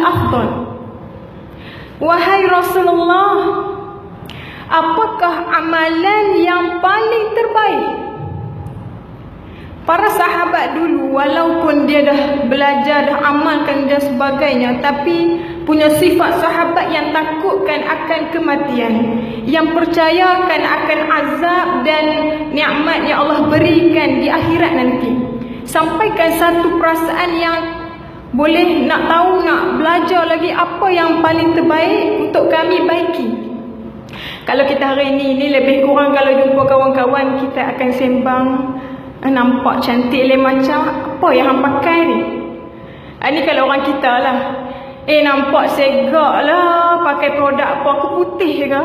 afdal. Wahai Rasulullah, apakah amalan yang paling terbaik? Para sahabat dulu, walaupun dia dah belajar, dah amalkan dan sebagainya, tapi punya sifat sahabat yang takutkan akan kematian, yang percayakan akan azab dan nikmat yang Allah berikan di akhirat nanti. Sampaikan satu perasaan yang boleh nak tahu, nak belajar lagi apa yang paling terbaik untuk kami baiki. Kalau kita hari ini lebih kurang kalau jumpa kawan-kawan, kita akan sembang, nampak cantik le macam apa yang hang pakai ni. Ini kalau orang kita lah. Nampak segak lah pakai produk apa, aku putih ke?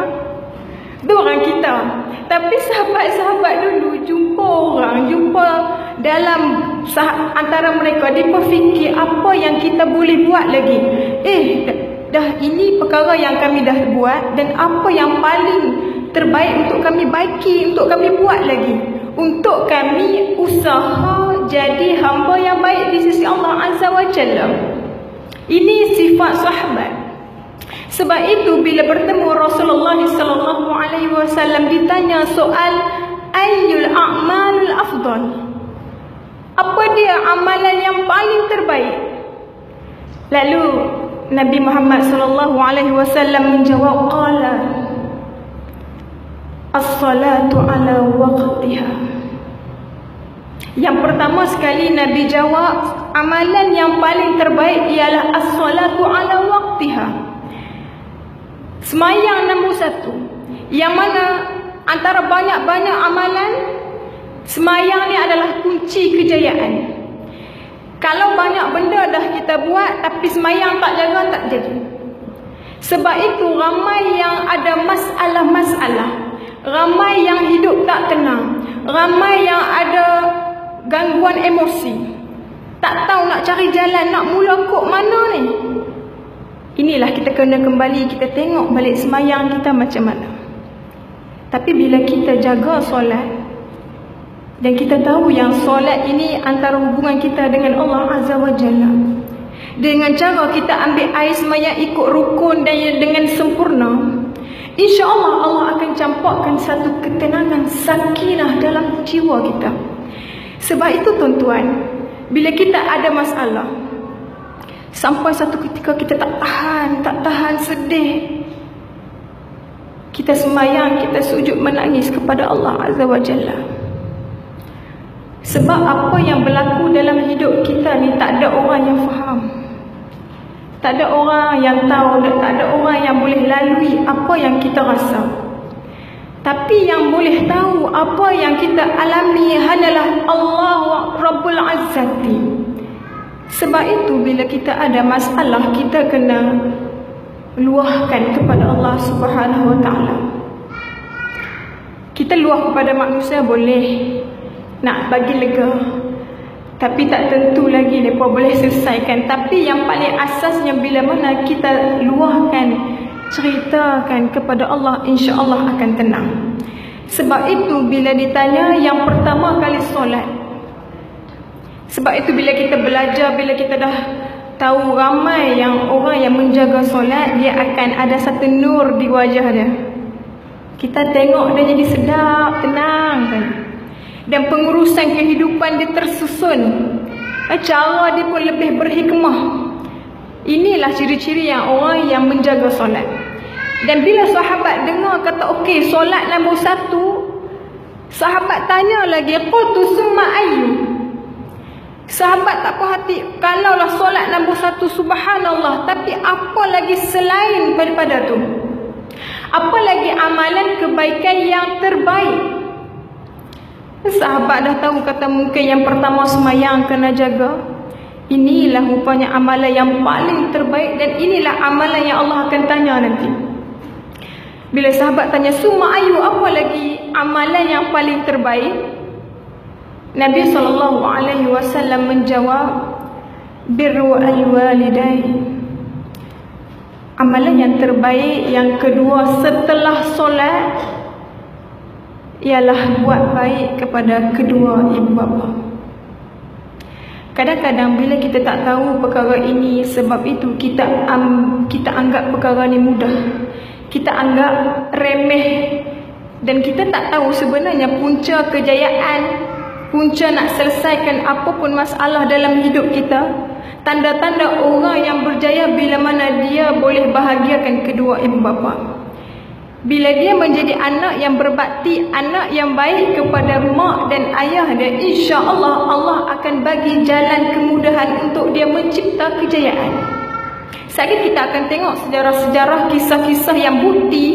Itu orang kita. Tapi sahabat-sahabat dulu jumpa orang, jumpa dalam antara mereka, dia berfikir apa yang kita boleh buat lagi. Dah ini perkara yang kami dah buat, dan apa yang paling terbaik untuk kami baiki, untuk kami buat lagi, untuk kami usaha jadi hamba yang baik di sisi Allah Azza wa Jalla. Ini sifat sahabat. Sebab itu bila bertemu Rasulullah sallallahu alaihi wasallam ditanya soal ayyul a'malul afdal, apa dia amalan yang paling terbaik? Lalu Nabi Muhammad sallallahu alaihi wasallam menjawab, qala as-salatu ala waqtiha. Yang pertama sekali Nabi jawab, amalan yang paling terbaik ialah as-salatu ala waqtiha. Semayang nombor satu. Yang mana antara banyak-banyak amalan, semayang ni adalah kunci kejayaan. Kalau banyak benda dah kita buat tapi semayang tak jaga, tak jadi. Sebab itu ramai yang ada masalah-masalah, ramai yang hidup tak tenang, ramai yang ada gangguan emosi, tak tahu nak cari jalan, nak mula kok mana ni. Inilah kita kena kembali, kita tengok balik semayang kita macam mana. Tapi bila kita jaga solat, dan kita tahu yang solat ini antara hubungan kita dengan Allah Azza wa Jalla, dengan cara kita ambil air semayang ikut rukun dan dengan sempurna, InsyaAllah Allah akan campakkan satu ketenangan, sakinah dalam jiwa kita. Sebab itu tuan-tuan, bila kita ada masalah, sampai satu ketika kita tak tahan sedih, kita semayang, kita sujud menangis kepada Allah Azza wa Jalla. Sebab apa yang berlaku dalam hidup kita ni tak ada orang yang faham, tak ada orang yang tahu, tak ada orang yang boleh lalui apa yang kita rasa. Tapi yang boleh tahu apa yang kita alami hanyalah Allah Rabbul Izzati. Sebab itu bila kita ada masalah, kita kena luahkan kepada Allah Subhanahu wa Ta'ala. Kita luah kepada manusia boleh, nak bagi lega, tapi tak tentu lagi mereka boleh selesaikan. Tapi yang paling asasnya, bila mana kita luahkan, ceritakan kepada Allah, insya-Allah akan tenang. Sebab itu bila ditanya, yang pertama kali solat. Sebab itu bila kita belajar, bila kita dah tahu ramai yang orang yang menjaga solat, dia akan ada satu nur di wajah dia. Kita tengok dia jadi sedap, tenang kan. Dan pengurusan kehidupan dia tersusun, cara dia pun lebih berhikmah. Inilah ciri-ciri yang orang yang menjaga solat. Dan bila sahabat dengar kata okey, solat nombor satu, sahabat tanya lagi, qultu summa ayyu. Sahabat tak puas hati, kalaulah solat nombor satu, subhanallah, tapi apa lagi selain daripada tu? Apa lagi amalan kebaikan yang terbaik? Sahabat dah tahu, kata mungkin yang pertama semayang kena jaga. Inilah rupanya amalan yang paling terbaik, dan inilah amalan yang Allah akan tanya nanti. Bila sahabat tanya, summa ayu, apa lagi amalan yang paling terbaik? Nabi SAW menjawab, birru al-walidain. Amalan yang terbaik yang kedua setelah solat ialah buat baik kepada kedua ibu bapa. Kadang-kadang bila kita tak tahu perkara ini, sebab itu kita anggap perkara ni mudah. Kita anggap remeh. Dan kita tak tahu sebenarnya punca kejayaan, punca nak selesaikan apapun masalah dalam hidup kita. Tanda-tanda orang yang berjaya bila mana dia boleh bahagiakan kedua ibu bapa. Bila dia menjadi anak yang berbakti, anak yang baik kepada mak dan ayah dia, insya-Allah Allah akan bagi jalan kemudahan untuk dia mencipta kejayaan. Sekali kita akan tengok sejarah-sejarah, kisah-kisah yang bukti